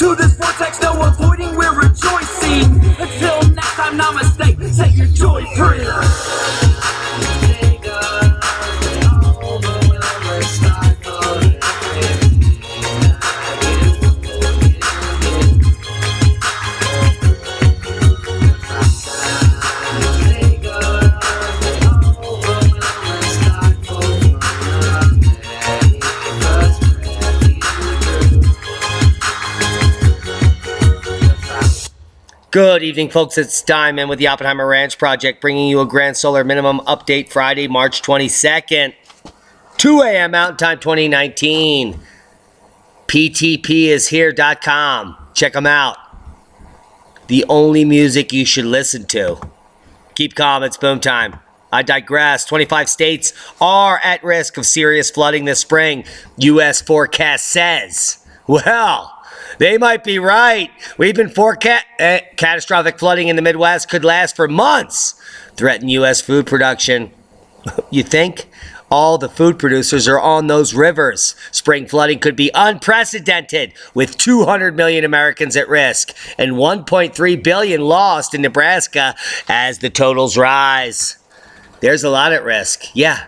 To this vortex, no avoiding, we're rejoicing. Until next time, namaste, set your joy free. Good evening, folks. It's Diamond with the Oppenheimer Ranch Project, bringing you a Grand Solar Minimum update Friday, March 22nd, 2 a.m. Mountain Time 2019. PTPishere.com. Check them out. The only music you should listen to. Keep calm. It's boom time. I digress. 25 states are at risk of serious flooding this spring, U.S. forecast says. Well, they might be right. We've been catastrophic flooding in the Midwest could last for months. Threaten U.S. food production. You think? All the food producers are on those rivers. Spring flooding could be unprecedented, with 200 million Americans at risk and 1.3 billion lost in Nebraska as the totals rise. There's a lot at risk. Yeah.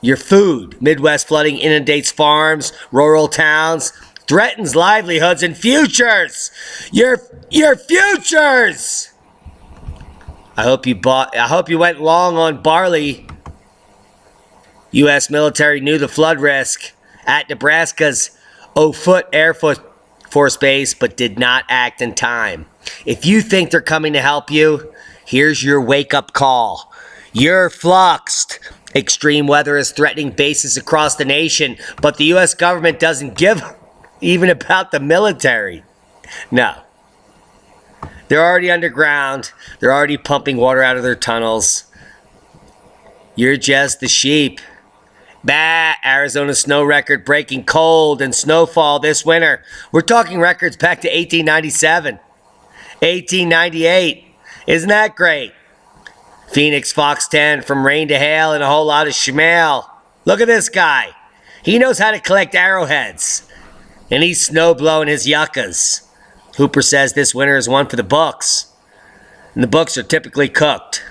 Your food. Midwest flooding inundates farms, rural towns, threatens livelihoods and futures. Your futures. I hope you went long on barley. U.S. military knew the flood risk at Nebraska's Offutt Air Force Base, but did not act in time. If you think they're coming to help you, here's your wake-up call. You're fluxed. Extreme weather is threatening bases across the nation, but the U.S. government doesn't give even about the military. No. They're already underground. They're already pumping water out of their tunnels. You're just the sheep. Bah, Arizona snow record breaking cold and snowfall this winter. We're talking records back to 1897. 1898. Isn't that great? Phoenix Fox 10, from rain to hail and a whole lot of schmale. Look at this guy. He knows how to collect arrowheads. And he's snow blowing his yuccas. Hooper says this winter is one for the books. And the books are typically cooked.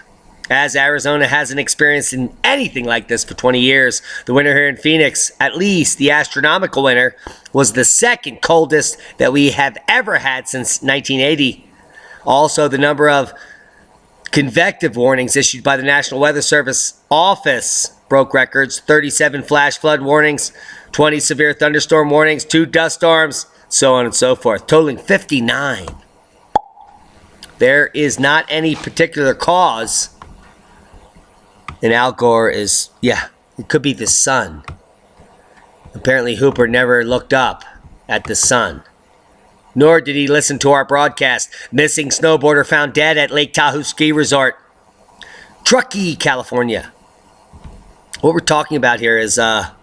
As Arizona hasn't experienced anything like this for 20 years, the winter here in Phoenix, at least the astronomical winter, was the second coldest that we have ever had since 1980. Also, the number of convective warnings issued by the National Weather Service office broke records. 37 flash flood warnings, 20 severe thunderstorm warnings, 2 dust storms, so on and so forth, totaling 59. There is not any particular cause. And Al Gore is, yeah, it could be the sun. Apparently Hooper never looked up at the sun. Nor did he listen to our broadcast. Missing snowboarder found dead at Lake Tahoe Ski Resort, Truckee, California. What we're talking about here is a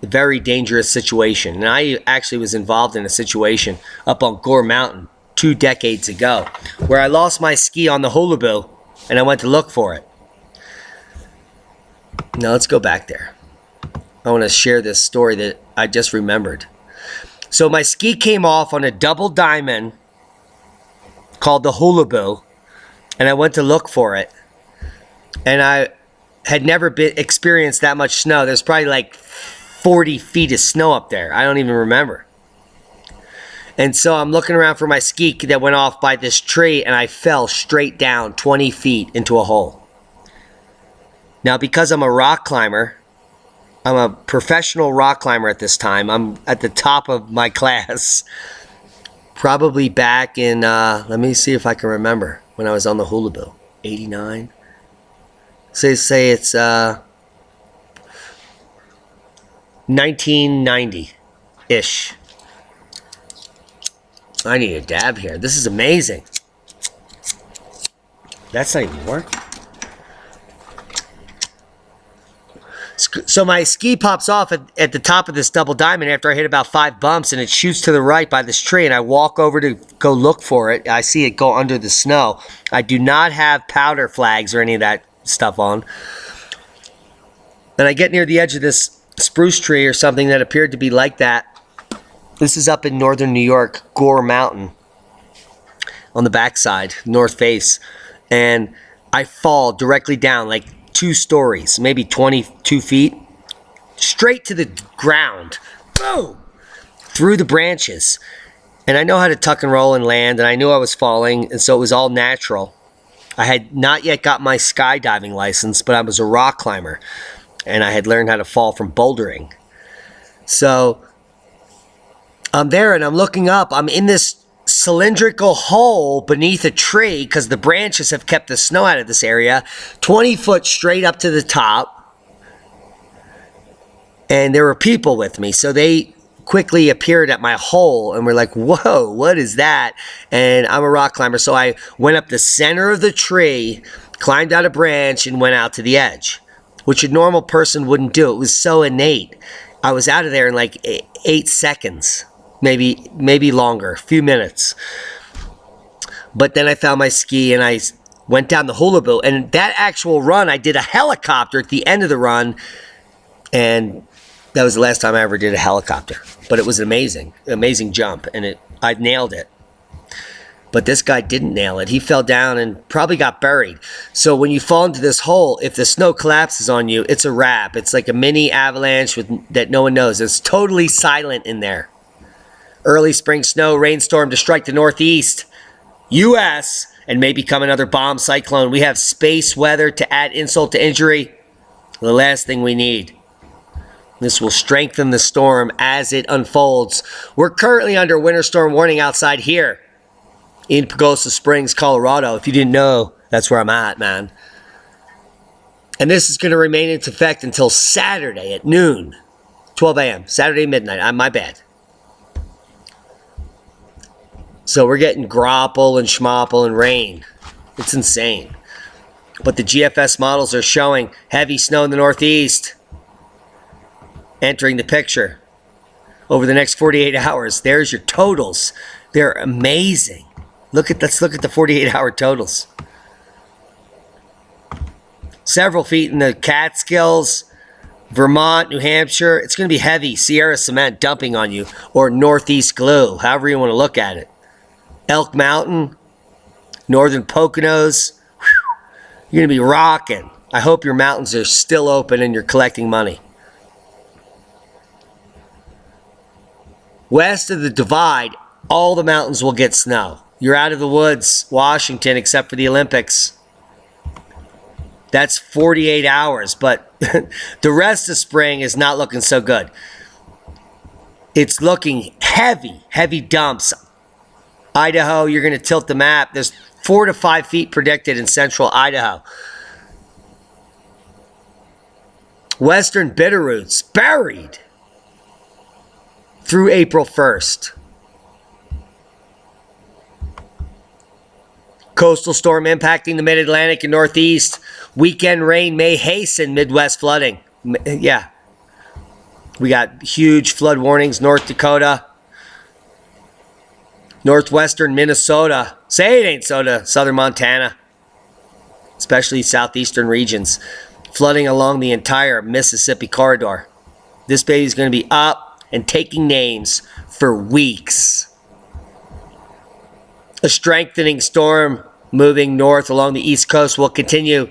very dangerous situation. And I actually was involved in a situation up on Gore Mountain 2 decades ago where I lost my ski on the Hulaboo and I went to look for it. Now let's go back there. I want to share this story that I just remembered. So my ski came off on a double diamond called the Hulaboo, and I went to look for it. And I had never experienced that much snow. There's probably like 40 feet of snow up there. I don't even remember. And so I'm looking around for my ski that went off by this tree, and I fell straight down 20 feet into a hole. Now, because I'm a rock climber, I'm a professional rock climber at this time. I'm at the top of my class. Probably back in, let me see if I can remember, when I was on the Hulaboo. 89? Say it's 1990-ish. I need a dab here. This is amazing. That's not even working. So my ski pops off at the top of this double diamond after I hit about 5 bumps, and it shoots to the right by this tree, and I walk over to go look for it. I see it go under the snow. I do not have powder flags or any of that stuff on. And I get near the edge of this spruce tree or something that appeared to be like that. This is up in northern New York, Gore Mountain, on the backside, north face. And I fall directly down, like 2 stories, maybe 22 feet, straight to the ground. Boom! Through the branches. And I know how to tuck and roll and land, and I knew I was falling, and so it was all natural. I had not yet got my skydiving license, but I was a rock climber, and I had learned how to fall from bouldering. So I'm there, and I'm looking up. I'm in this cylindrical hole beneath a tree because the branches have kept the snow out of this area, 20 foot straight up to the top. And there were people with me, so they quickly appeared at my hole and were like, whoa, what is that? And I'm a rock climber, so I went up the center of the tree, climbed out a branch, and went out to the edge, which a normal person wouldn't do. It was so innate. I was out of there in like 8 seconds, maybe longer, a few minutes. But then I found my ski and I went down the hula boot. And that actual run, I did a helicopter at the end of the run, and that was the last time I ever did a helicopter. But it was an amazing jump, and I nailed it. But this guy didn't nail it. He fell down and probably got buried. So when you fall into this hole, if the snow collapses on you, it's a wrap. It's like a mini avalanche that no one knows. It's totally silent in there. Early spring snow, rainstorm to strike the northeast U.S. and may become another bomb cyclone. We have space weather to add insult to injury. The last thing we need. This will strengthen the storm as it unfolds. We're currently under winter storm warning outside here in Pagosa Springs, Colorado. If you didn't know, that's where I'm at, man. And this is going to remain in effect until Saturday at noon, 12 a.m., Saturday midnight. My bad. So we're getting grapple and schmopple and rain. It's insane. But the GFS models are showing heavy snow in the northeast entering the picture over the next 48 hours. There's your totals. They're amazing. Let's look at the 48-hour totals. Several feet in the Catskills, Vermont, New Hampshire. It's going to be heavy Sierra cement dumping on you, or northeast glue, however you want to look at it. Elk Mountain, northern Poconos. You're going to be rocking. I hope your mountains are still open and you're collecting money. West of the divide, all the mountains will get snow. You're out of the woods, Washington, except for the Olympics. That's 48 hours, but the rest of spring is not looking so good. It's looking heavy dumps. Idaho, you're going to tilt the map. There's 4 to 5 feet predicted in central Idaho. Western Bitterroots, buried through April 1st. Coastal storm impacting the mid-Atlantic and northeast. Weekend rain may hasten Midwest flooding. Yeah. We got huge flood warnings. North Dakota. Northwestern Minnesota. Say it ain't soda. Southern Montana. Especially southeastern regions. Flooding along the entire Mississippi corridor. This baby's going to be up and taking names for weeks. A strengthening storm moving north along the east coast will continue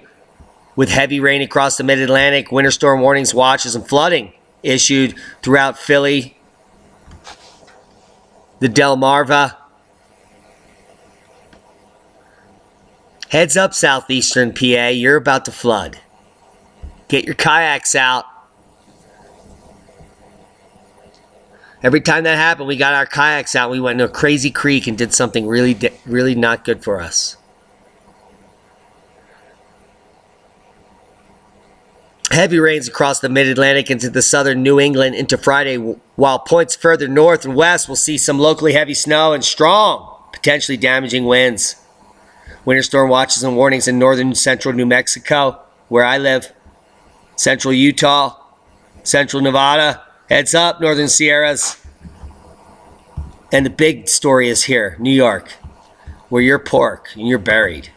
with heavy rain across the mid-Atlantic. Winter storm warnings, watches, and flooding issued throughout Philly, the Delmarva. Heads up, southeastern PA, you're about to flood. Get your kayaks out. Every time that happened, we got our kayaks out. We went into a crazy creek and did something really not good for us. Heavy rains across the mid-Atlantic into the southern New England into Friday, while points further north and west will see some locally heavy snow and strong, potentially damaging winds. Winter storm watches and warnings in northern central New Mexico, where I live, central Utah, central Nevada. Heads up, northern Sierras. And the big story is here, New York, where you're pork and you're buried.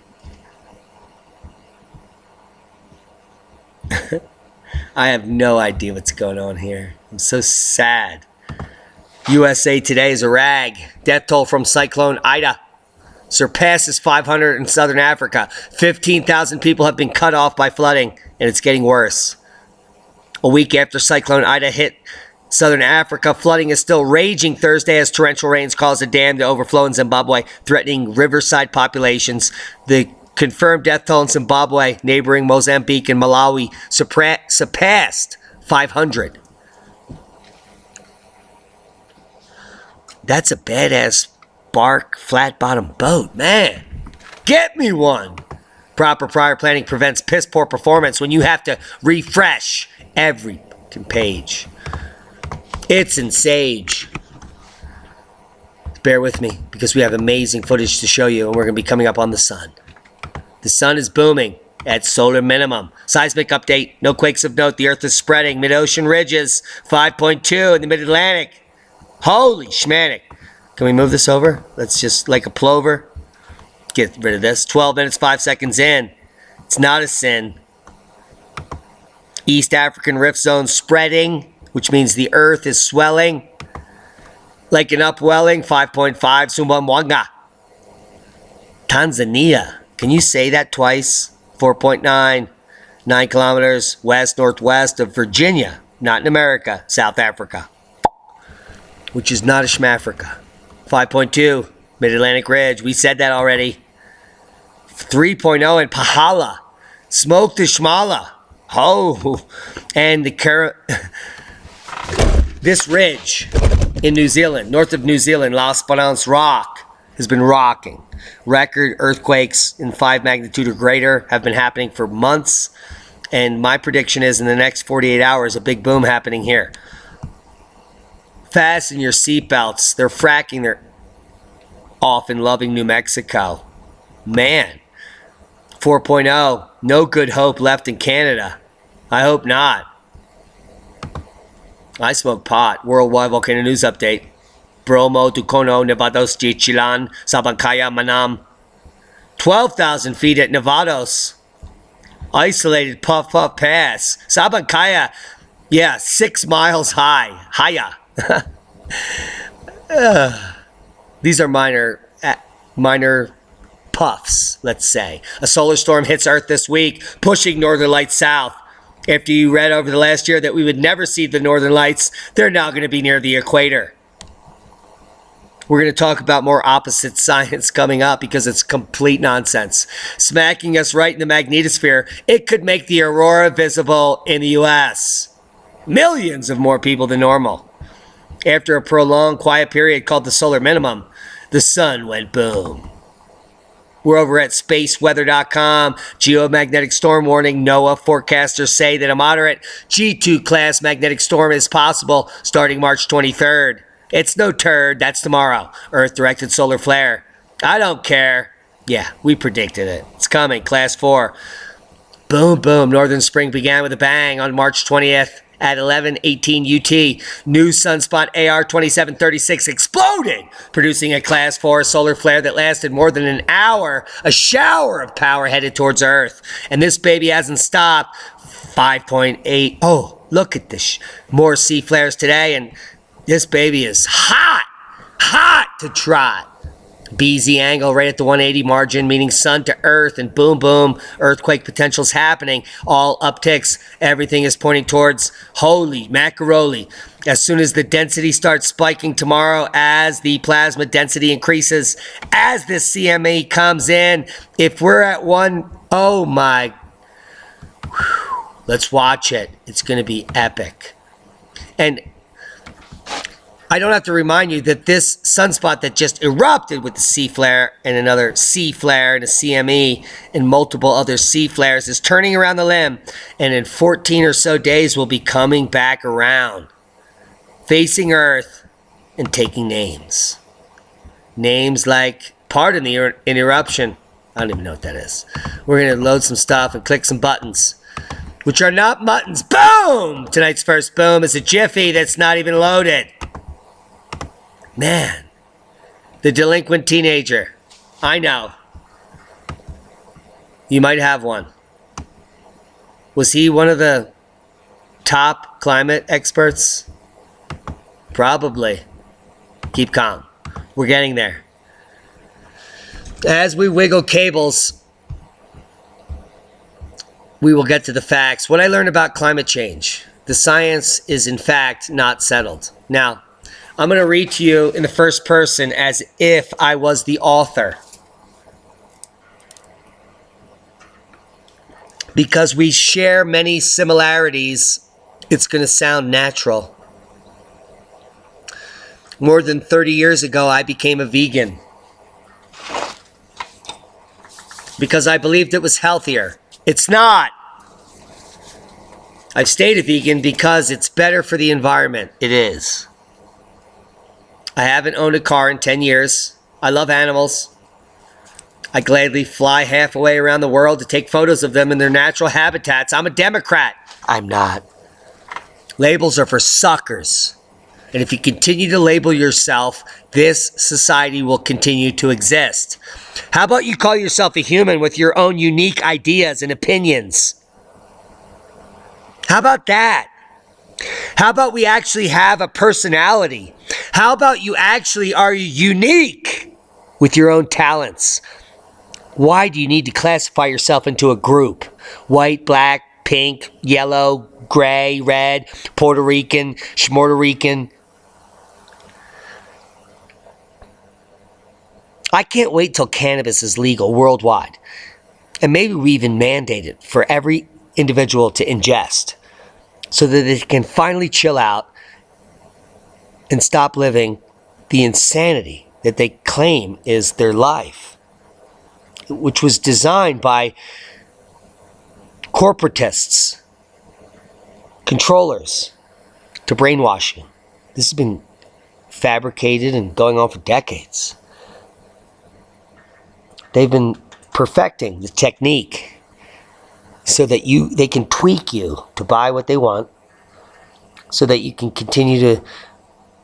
I have no idea what's going on here. I'm so sad. USA Today is a rag. Death toll from Cyclone Ida surpasses 500 in southern Africa. 15,000 people have been cut off by flooding, and it's getting worse. A week after Cyclone Ida hit southern Africa, flooding is still raging Thursday as torrential rains caused a dam to overflow in Zimbabwe, threatening riverside populations. The confirmed death toll in Zimbabwe, neighboring Mozambique and Malawi, surpassed 500. That's a badass bark flat-bottom boat, man. Get me one. Proper prior planning prevents piss-poor performance when you have to refresh every page. It's in Sage. Bear with me, because we have amazing footage to show you, and we're going to be coming up on the sun. The sun is booming at solar minimum. Seismic update. No quakes of note. The Earth is spreading. Mid-ocean ridges. 5.2 in the Mid-Atlantic. Holy schmatic. Can we move this over? Let's just, like a plover, get rid of this. 12 minutes, 5 seconds in. It's not a sin. East African Rift Zone spreading, which means the Earth is swelling. Like an upwelling, 5.5, Sumbawanga. Tanzania. Can you say that twice? 4.9, 9 kilometers west-northwest of Virginia. Not in America, South Africa. Which is not a Schmafrica. 5.2, Mid-Atlantic Ridge. We said that already. 3.0 in Pahala. Smoke to Shmala. Oh, and this ridge in New Zealand, north of New Zealand, La Esperance Rock, has been rocking. Record earthquakes in 5 magnitude or greater have been happening for months. And my prediction is in the next 48 hours, a big boom happening here. Fasten your seatbelts. They're fracking their off in loving New Mexico. Man. 4.0. No good hope left in Canada. I hope not. I smoke pot. Worldwide volcano news update. Bromo, Tucono, Nevados, Chichilan, Sabancaya, Manam. 12,000 feet at Nevados. Isolated Puff Pass. Sabancaya, yeah, 6 miles high. Higher. These are minor puffs, let's say. A solar storm hits Earth this week, pushing northern lights south. After you read over the last year that we would never see the northern lights, they're now going to be near the equator. We're going to talk about more opposite science coming up because it's complete nonsense. Smacking us right in the magnetosphere, it could make the aurora visible in the U.S. Millions of more people than normal. After a prolonged quiet period called the solar minimum, the sun went boom. We're over at spaceweather.com. Geomagnetic storm warning. Noaa forecasters say that a moderate G2 class magnetic storm is possible starting March 23rd. It's no turd. That's tomorrow. Earth-directed solar flare. I don't care. Yeah, we predicted it. It's coming. Class 4. Boom, boom. Northern spring began with a bang on March 20th. At 11:18 UT, new sunspot AR-2736 exploded, producing a Class 4 solar flare that lasted more than an hour. A shower of power headed towards Earth. And this baby hasn't stopped. 5.8. Oh, look at this. More C flares today, and this baby is hot. Hot to trot. BZ angle right at the 180 margin, meaning sun to earth, and boom, boom, earthquake potential's happening. All upticks, everything is pointing towards holy macaroni. As soon as the density starts spiking tomorrow, as the plasma density increases, as this CME comes in, if we're at 1, oh my, whew, let's watch it. It's going to be epic. And I don't have to remind you that this sunspot that just erupted with the C flare and another C flare and a CME and multiple other C flares is turning around the limb, and in 14 or so days will be coming back around, facing Earth and taking names. Names like, pardon the interruption, I don't even know what that is. We're going to load some stuff and click some buttons, which are not buttons. Boom! Tonight's first boom is a jiffy that's not even loaded. Man, the delinquent teenager. I know. You might have one. Was he one of the top climate experts? Probably. Keep calm. We're getting there. As we wiggle cables, we will get to the facts. What I learned about climate change. The science is, in fact, not settled. Now, I'm going to read to you in the first person as if I was the author. Because we share many similarities, it's going to sound natural. More than 30 years ago, I became a vegan. Because I believed it was healthier. It's not. I've stayed a vegan because it's better for the environment. It is. I haven't owned a car in 10 years. I love animals. I gladly fly halfway around the world to take photos of them in their natural habitats. I'm a Democrat. I'm not. Labels are for suckers. And if you continue to label yourself, this society will continue to exist. How about you call yourself a human with your own unique ideas and opinions? How about that? How about we actually have a personality? How about you actually are unique with your own talents? Why do you need to classify yourself into a group? White, black, pink, yellow, gray, red, Puerto Rican, Schmorter Rican. I can't wait till cannabis is legal worldwide. And maybe we even mandate it for every individual to ingest so that they can finally chill out and stop living the insanity that they claim is their life, which was designed by corporatists, controllers, to brainwash you. This has been fabricated and going on for decades. They've been perfecting the technique so that they can tweak you to buy what they want, so that you can continue to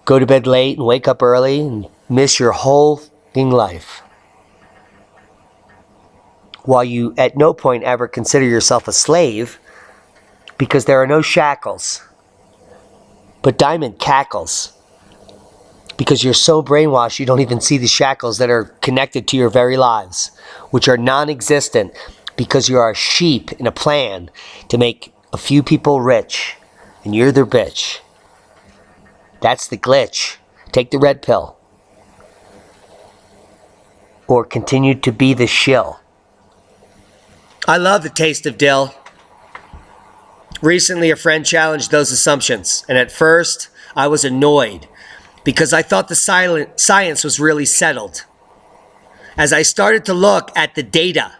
go to bed late and wake up early and miss your whole fucking life, while you at no point ever consider yourself a slave, because there are no shackles, but diamond cackles, because you're so brainwashed you don't even see the shackles that are connected to your very lives, which are non-existent because you are a sheep in a plan to make a few people rich, and you're their bitch. That's the glitch. Take the red pill. Or continue to be the shill. I love the taste of dill. Recently, a friend challenged those assumptions, and at first, I was annoyed because I thought the science was really settled. As I started to look at the data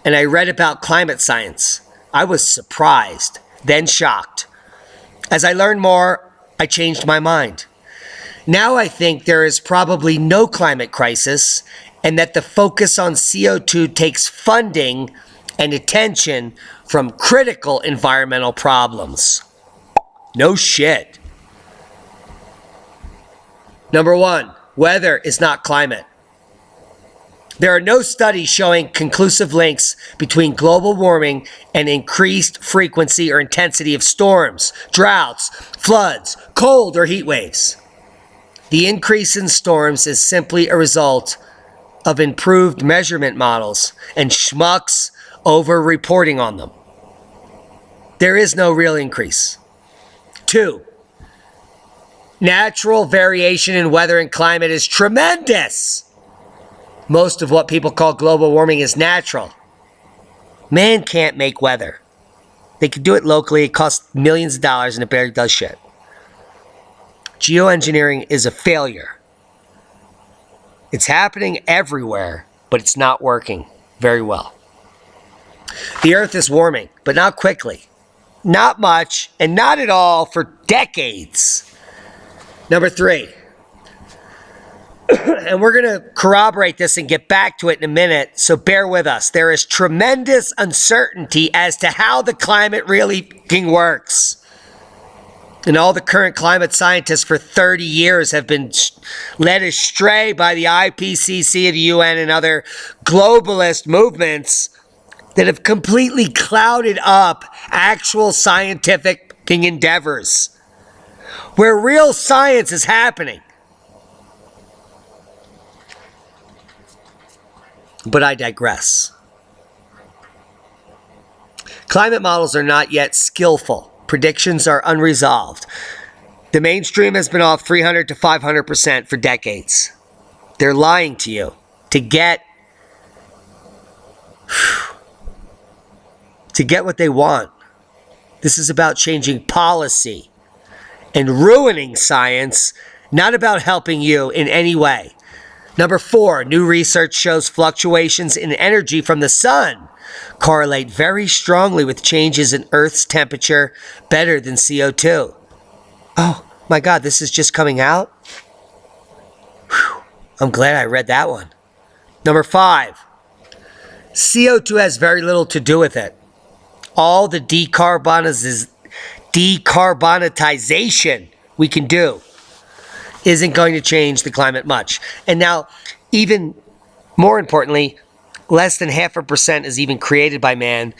and I read about climate science, I was surprised, then shocked. As I learned more, I changed my mind. Now I think there is probably no climate crisis, and that the focus on CO2 takes funding and attention from critical environmental problems. No shit. Number one, weather is not climate. There are no studies showing conclusive links between global warming and increased frequency or intensity of storms, droughts, floods, cold or heat waves. The increase in storms is simply a result of improved measurement models and schmucks over-reporting on them. There is no real increase. 2, natural variation in weather and climate is tremendous. Most of what people call global warming is natural. Man can't make weather. They can do it locally. It costs millions of dollars and it barely does shit. Geoengineering is a failure. It's happening everywhere, but it's not working very well. The Earth is warming, but not quickly. Not much, and not at all for decades. Number 3. And we're going to corroborate this and get back to it in a minute, so bear with us. There is tremendous uncertainty as to how the climate really works. And all the current climate scientists for 30 years have been led astray by the IPCC of the UN and other globalist movements that have completely clouded up actual scientific endeavors where real science is happening. But I digress. Climate models are not yet skillful. Predictions are unresolved. The mainstream has been off 300 to 500% for decades. They're lying to you to get what they want. This is about changing policy and ruining science, not about helping you in any way. Number 4, new research shows fluctuations in energy from the sun correlate very strongly with changes in Earth's temperature better than CO2. Oh my God, this is just coming out? Whew. I'm glad I read that one. Number 5, CO2 has very little to do with it. All the decarbonization we can do isn't going to change the climate much. And now, even more importantly, less than 0.5% is even created by man.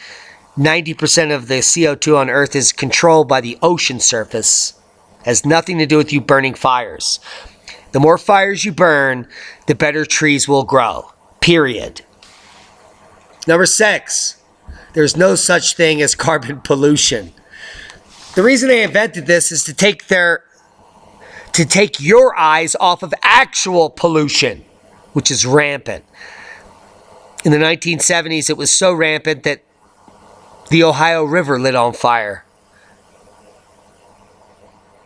90% of the CO2 on Earth is controlled by the ocean surface. Has nothing to do with you burning fires. The more fires you burn, the better trees will grow. Period. Number 6, there's no such thing as carbon pollution. The reason they invented this is to take your eyes off of actual pollution, which is rampant. In the 1970s, it was so rampant that the Ohio River lit on fire.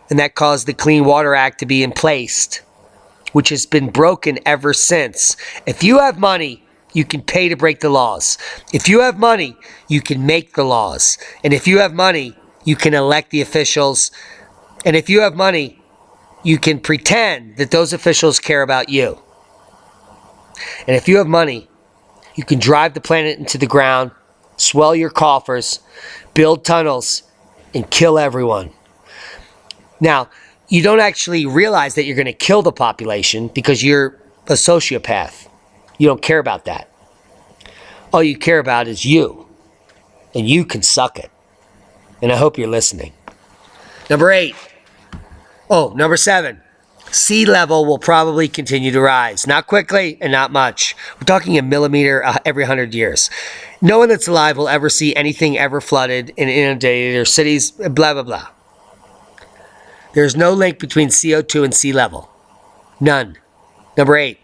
And that caused the Clean Water Act to be in place, which has been broken ever since. If you have money, you can pay to break the laws. If you have money, you can make the laws. And if you have money, you can elect the officials. And if you have money, you can pretend that those officials care about you. And if you have money, you can drive the planet into the ground, swell your coffers, build tunnels, and kill everyone. Now, you don't actually realize that you're going to kill the population because you're a sociopath. You don't care about that. All you care about is you. And you can suck it. And I hope you're listening. Number 7. Sea level will probably continue to rise. Not quickly and not much. We're talking a millimeter every 100 years. No one that's alive will ever see anything ever flooded and inundated or cities, blah, blah, blah. There's no link between CO2 and sea level. None. Number 8.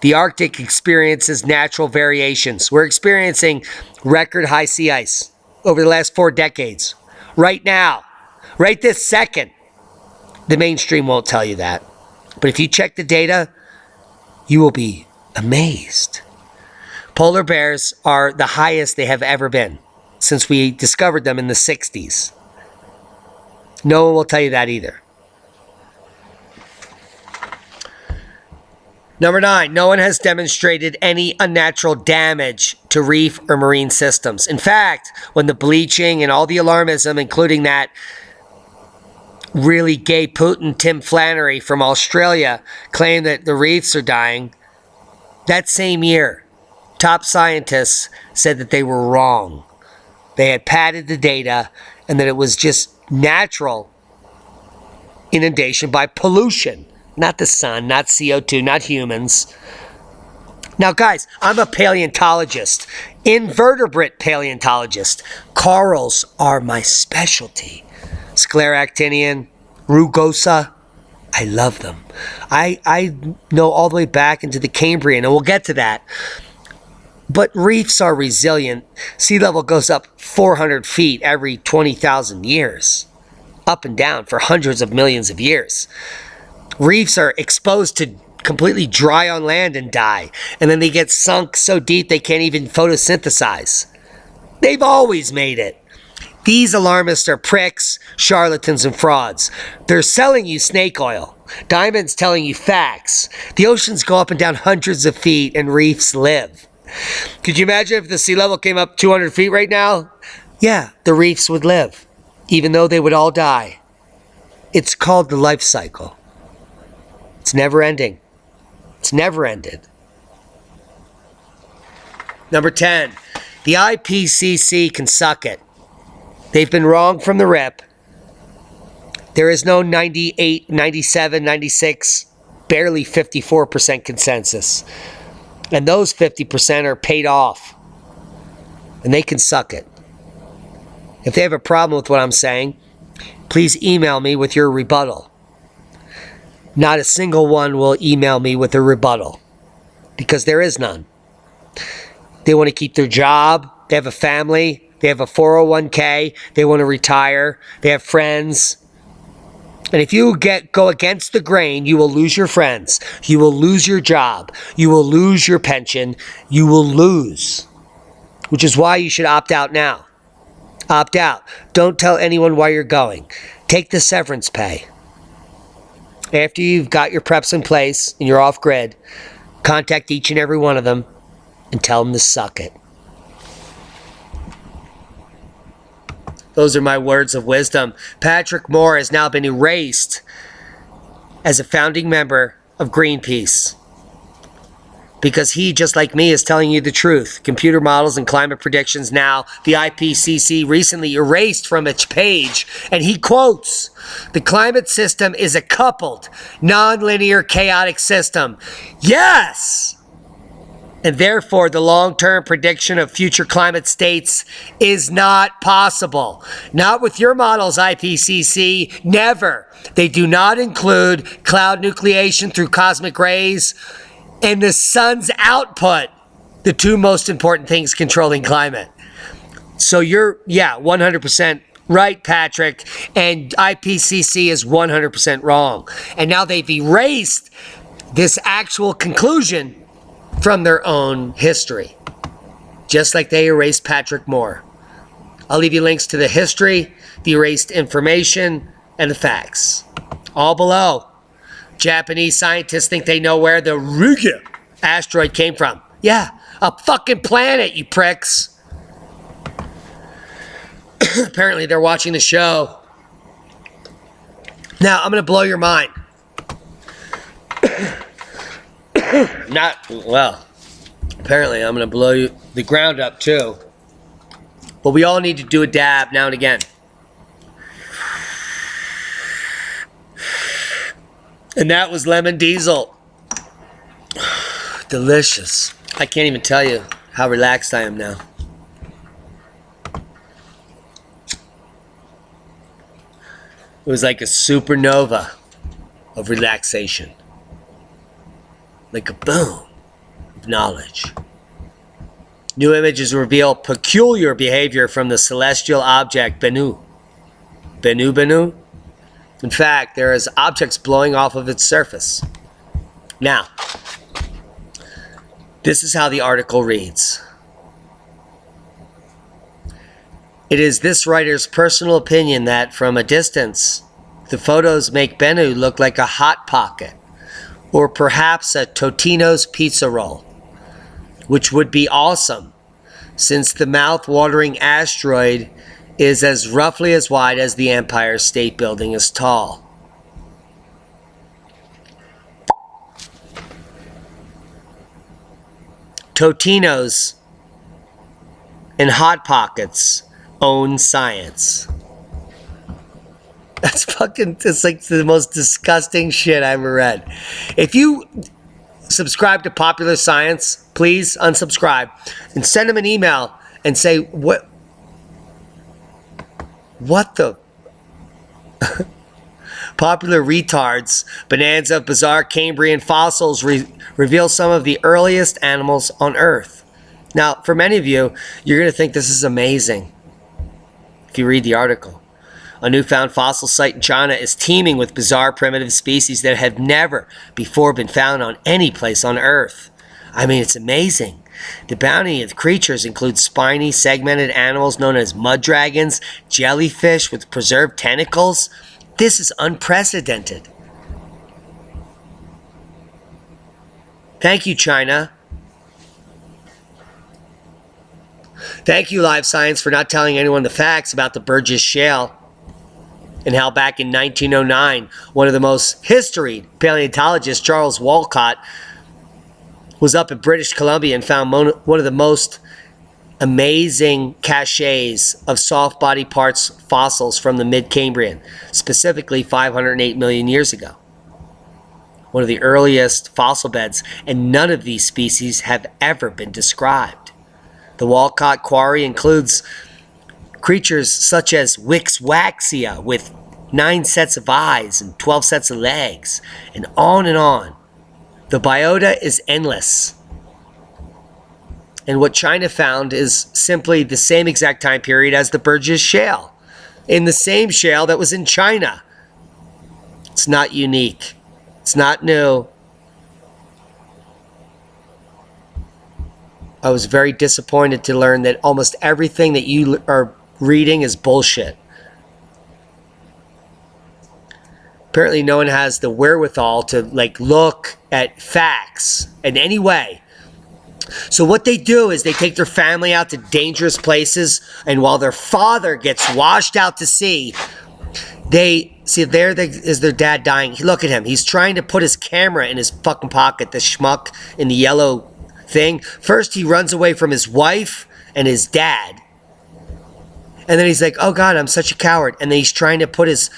The Arctic experiences natural variations. We're experiencing record high sea ice over the last 4 decades. Right now. Right this second. The mainstream won't tell you that. But if you check the data, you will be amazed. Polar bears are the highest they have ever been since we discovered them in the 60s. No one will tell you that either. Number 9, no one has demonstrated any unnatural damage to reef or marine systems. In fact, when the bleaching and all the alarmism, including that really gay Putin Tim Flannery from Australia, claimed that the reefs are dying, that same year, top scientists said that they were wrong. They had padded the data and that it was just natural inundation by pollution. Not the sun, not CO2, not humans. Now, guys, I'm a paleontologist, invertebrate paleontologist. Corals are my specialty. Scleractinian, rugosa, I love them. I know all the way back into the Cambrian, and we'll get to that. But reefs are resilient. Sea level goes up 400 feet every 20,000 years. Up and down for hundreds of millions of years. Reefs are exposed to completely dry on land and die. And then they get sunk so deep they can't even photosynthesize. They've always made it. These alarmists are pricks, charlatans, and frauds. They're selling you snake oil. Diamond's telling you facts. The oceans go up and down hundreds of feet and reefs live. Could you imagine if the sea level came up 200 feet right now? Yeah, the reefs would live, even though they would all die. It's called the life cycle. It's never ending. It's never ended. Number 10, the IPCC can suck it. They've been wrong from the rip. There is no 98, 97, 96, barely 54% consensus. And those 50% are paid off. And they can suck it. If they have a problem with what I'm saying, please email me with your rebuttal. Not a single one will email me with a rebuttal, because there is none. They want to keep their job. They have a family. They have a 401k. They want to retire. They have friends. And if you go against the grain, you will lose your friends. You will lose your job. You will lose your pension. You will lose. Which is why you should opt out now. Opt out. Don't tell anyone why you're going. Take the severance pay. After you've got your preps in place and you're off grid, contact each and every one of them and tell them to suck it. Those are my words of wisdom. Patrick Moore has now been erased as a founding member of Greenpeace, because he, just like me, is telling you the truth. Computer models and climate predictions now, the IPCC recently erased from its page, and he quotes, "The climate system is a coupled, non-linear, chaotic system." Yes! And therefore, the long-term prediction of future climate states is not possible. Not with your models, IPCC. Never. They do not include cloud nucleation through cosmic rays and the sun's output, the two most important things controlling climate. So you're, 100% right, Patrick, and IPCC is 100% wrong. And now they've erased this actual conclusion from their own history, just like they erased Patrick Moore. I'll leave you links to the history, the erased information, and the facts, all below. Japanese scientists think they know where the Ryugu asteroid came from. Yeah, a fucking planet, you pricks. Apparently they're watching the show. Now, I'm going to blow your mind. Apparently I'm going to blow the ground up too. But we all need to do a dab now and again. And that was lemon diesel. Delicious. I can't even tell you how relaxed I am now. It was like a supernova of relaxation. Like a boom of knowledge. New images reveal peculiar behavior from the celestial object Bennu. Bennu? In fact, there is objects blowing off of its surface. Now, this is how the article reads. It is this writer's personal opinion that, from a distance, the photos make Bennu look like a hot pocket, or perhaps a Totino's pizza roll, which would be awesome, since the mouth-watering asteroid is as roughly as wide as the Empire State Building is tall. Totino's and Hot Pockets own science. It's like the most disgusting shit I ever read. If you subscribe to Popular Science, please unsubscribe and send them an email and say, what the Popular Retards Bonanza of Bizarre Cambrian Fossils reveal some of the earliest animals on Earth. Now, for many of you, you're going to think this is amazing if you read the article. A newfound fossil site in China is teeming with bizarre primitive species that have never before been found on any place on Earth. I mean, it's amazing. The bounty of creatures includes spiny, segmented animals known as mud dragons, jellyfish with preserved tentacles. This is unprecedented. Thank you, China. Thank you, Live Science, for not telling anyone the facts about the Burgess Shale and how back in 1909, one of the most historied paleontologists, Charles Walcott, was up in British Columbia and found one of the most amazing caches of soft body parts fossils from the mid-Cambrian, specifically 508 million years ago. One of the earliest fossil beds, and none of these species have ever been described. The Walcott Quarry includes creatures such as Wixwaxia with 9 sets of eyes and 12 sets of legs, and on and on. The biota is endless. And what China found is simply the same exact time period as the Burgess Shale, in the same shale that was in China. It's not unique. It's not new. I was very disappointed to learn that almost everything that you are reading is bullshit. Apparently no one has the wherewithal to look at facts in any way. So what they do is they take their family out to dangerous places, and while their father gets washed out to sea, they see is their dad dying. Look at him. He's trying to put his camera in his fucking pocket, the schmuck in the yellow thing. First he runs away from his wife and his dad. And then he's like, oh God, I'm such a coward. And then he's trying to put his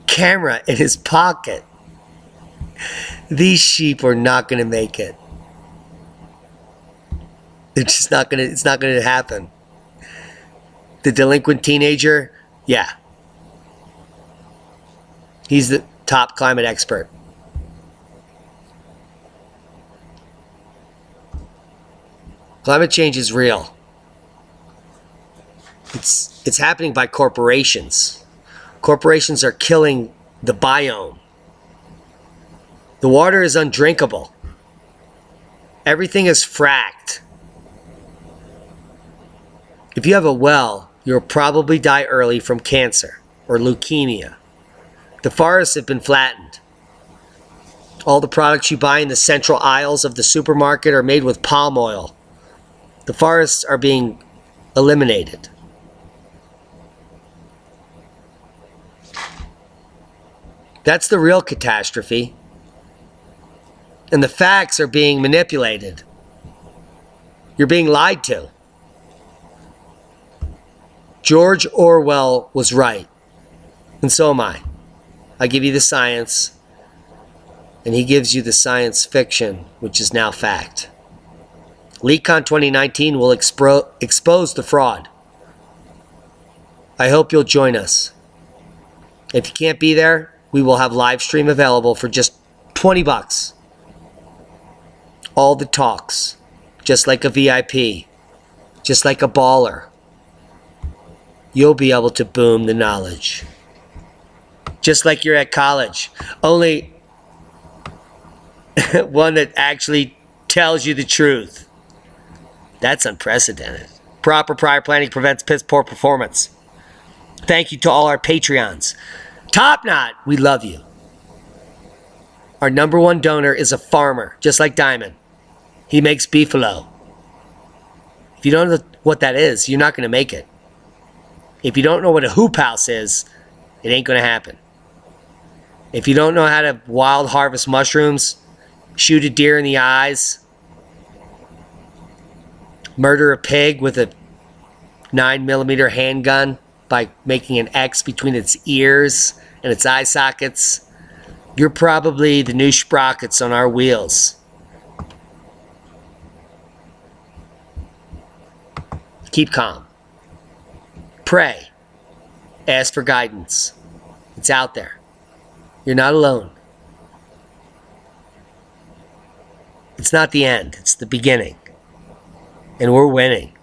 camera in his pocket. These sheep are not going to make it. They're just not going to, it's not going to happen. The delinquent teenager, yeah. He's the top climate expert. Climate change is real. It's happening by corporations. Corporations are killing the biome. The water is undrinkable. Everything is fracked. If you have a well, you'll probably die early from cancer or leukemia. The forests have been flattened. All the products you buy in the central aisles of the supermarket are made with palm oil. The forests are being eliminated. That's the real catastrophe. And the facts are being manipulated. You're being lied to. George Orwell was right. And so am I. I give you the science, and he gives you the science fiction, which is now fact. LeakCon 2019 will expose the fraud. I hope you'll join us. If you can't be there, we will have live stream available for just $20. All the talks, just like a VIP, just like a baller. You'll be able to boom the knowledge. Just like you're at college. Only one that actually tells you the truth. That's unprecedented. Proper prior planning prevents piss poor performance. Thank you to all our Patreons. Top Knot, we love you. Our #1 donor is a farmer, just like Diamond. He makes beefalo. If you don't know what that is, you're not going to make it. If you don't know what a hoop house is, it ain't going to happen. If you don't know how to wild harvest mushrooms, shoot a deer in the eyes, murder a pig with a 9mm handgun by making an X between its ears and its eye sockets, you're probably the new sprockets on our wheels. Keep calm. Pray. Ask for guidance. It's out there. You're not alone. It's not the end. It's the beginning. And we're winning.